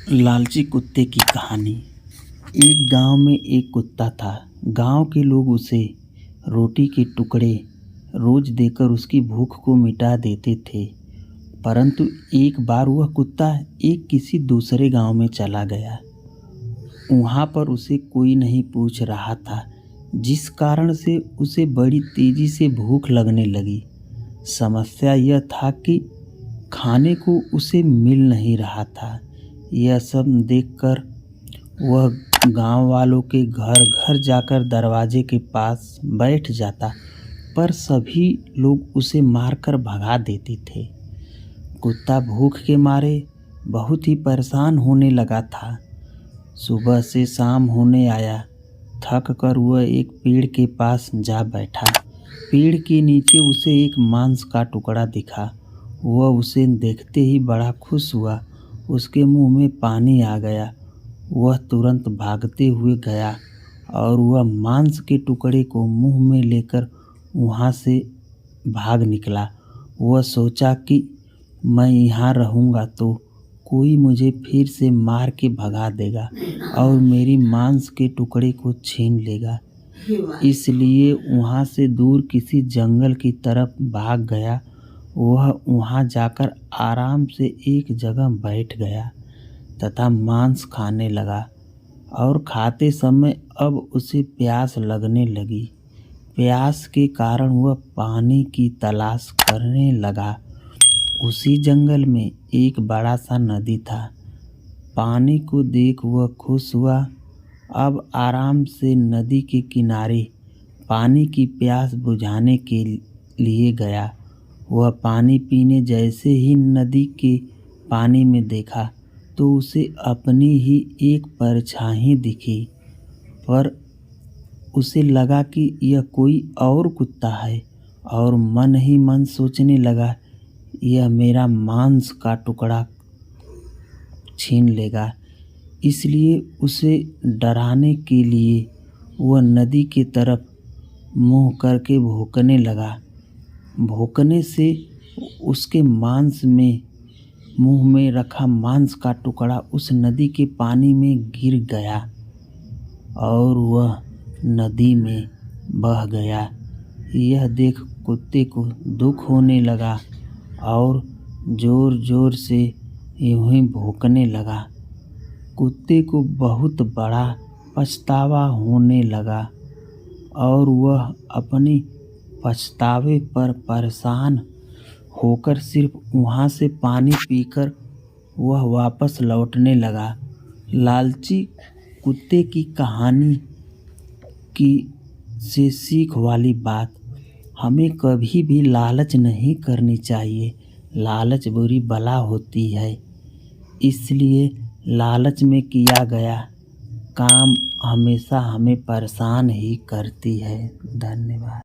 लालची कुत्ते की कहानी। एक गांव में एक कुत्ता था। गांव के लोग उसे रोटी के टुकड़े रोज देकर उसकी भूख को मिटा देते थे। परंतु एक बार वह कुत्ता एक किसी दूसरे गांव में चला गया। वहां पर उसे कोई नहीं पूछ रहा था, जिस कारण से उसे बड़ी तेजी से भूख लगने लगी। समस्या यह था कि खाने को उसे मिल नहीं रहा था। यह सब देखकर वह गांव वालों के घर घर जाकर दरवाजे के पास बैठ जाता, पर सभी लोग उसे मारकर भगा देते थे। कुत्ता भूख के मारे बहुत ही परेशान होने लगा था। सुबह से शाम होने आया। थक कर वह एक पेड़ के पास जा बैठा। पेड़ के नीचे उसे एक मांस का टुकड़ा दिखा। वह उसे देखते ही बड़ा खुश हुआ। उसके मुंह में पानी आ गया। वह तुरंत भागते हुए गया और वह मांस के टुकड़े को मुंह में लेकर वहां से भाग निकला। वह सोचा कि मैं यहाँ रहूँगा तो कोई मुझे फिर से मार के भगा देगा और मेरी मांस के टुकड़े को छीन लेगा। इसलिए वहाँ से दूर किसी जंगल की तरफ भाग गया। वह वहाँ जाकर आराम से एक जगह बैठ गया तथा मांस खाने लगा और खाते समय अब उसे प्यास लगने लगी। प्यास के कारण वह पानी की तलाश करने लगा। उसी जंगल में एक बड़ा सा नदी था। पानी को देख वह खुश हुआ। अब आराम से नदी के किनारे पानी की प्यास बुझाने के लिए गया। वह पानी पीने जैसे ही नदी के पानी में देखा तो उसे अपनी ही एक परछाई दिखी, पर उसे लगा कि यह कोई और कुत्ता है और मन ही मन सोचने लगा, यह मेरा मांस का टुकड़ा छीन लेगा। इसलिए उसे डराने के लिए वह नदी की तरफ मुंह करके भौंकने लगा। भौंकने से उसके मुंह में रखा मांस का टुकड़ा उस नदी के पानी में गिर गया और वह नदी में बह गया। यह देख कुत्ते को दुख होने लगा और जोर जोर से यूं ही भौंकने लगा। कुत्ते को बहुत बड़ा पछतावा होने लगा और वह अपनी पछतावे पर परेशान होकर सिर्फ वहाँ से पानी पीकर वह वापस लौटने लगा। लालची कुत्ते की कहानी की से सीख वाली बात, हमें कभी भी लालच नहीं करनी चाहिए। लालच बुरी बला होती है, इसलिए लालच में किया गया काम हमेशा हमें परेशान ही करती है। धन्यवाद।